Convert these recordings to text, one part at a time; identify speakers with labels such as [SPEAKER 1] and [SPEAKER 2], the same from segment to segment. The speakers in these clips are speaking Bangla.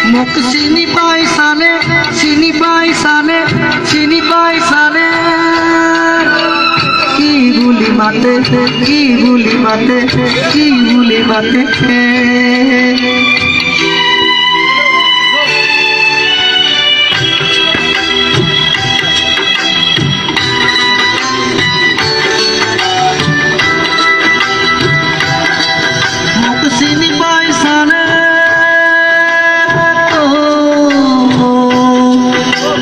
[SPEAKER 1] মোক চিনি পাইছানে কি বুলি মাতে মোক চিনি পাইছানে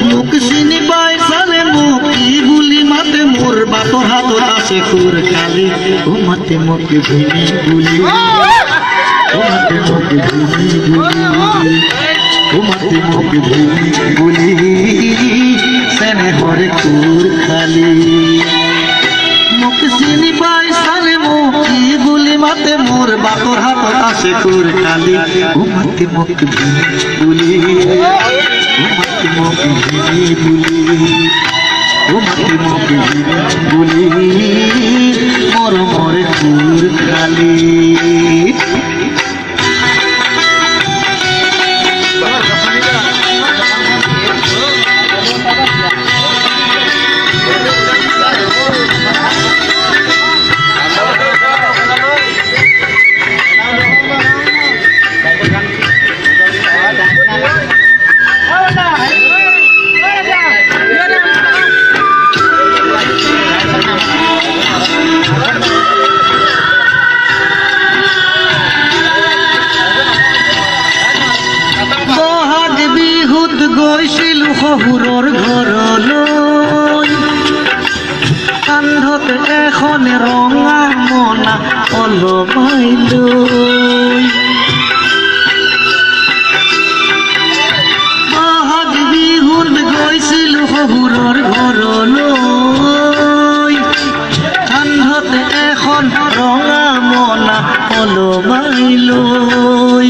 [SPEAKER 1] মোক চিনি পাইছানে মোক কি বুলি মাতে মোর বাপর হাতত আছে খুর খালি ও মাতে মোক ভূমি বুলি ও মাতে মোক ভূমি বুলি ও মাতে মোক ভূমি বুলি সেনে হরে খুর খালি মোক চিনি পাইছানে মোক কি বুলি মাতে মোর বাপর হাতত আছে খুর খালি ও মাতে মোক ভূমি বুলি মাটি মকে বুলি মরমরে চুর খালি গৈছিলো শহুৰৰ ঘৰলৈ কান্ধত এখন ৰঙা মনা অলমাই লৈ বহাগ বিহুত গৈছিলো শহুৰৰ ঘৰলৈ কান্ধত এখন ৰঙা মনা অলমাই লৈ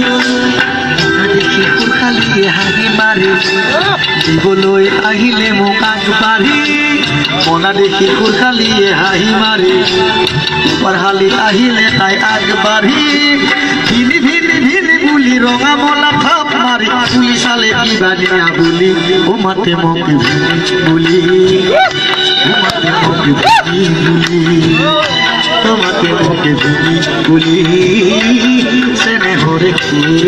[SPEAKER 1] দেখি খালি হাঁহি মাৰি দিবলৈ আহিলে মোক আগবাঢ়ি মনা দেখি খালিয়ে হাঁহি মাৰি পঢ়ালি আহিলে তাই আগবাঢ়ি ভিনি ভিনি ভিনি বুলি ৰঙা মনা থাপ মাৰি পুলিচ চালে কিবা দিয়া বুলি ও মাতে মোক বুলি ও মাতে মোক বুলি তোমাকে মুখে বুলি সেনে হরে খালি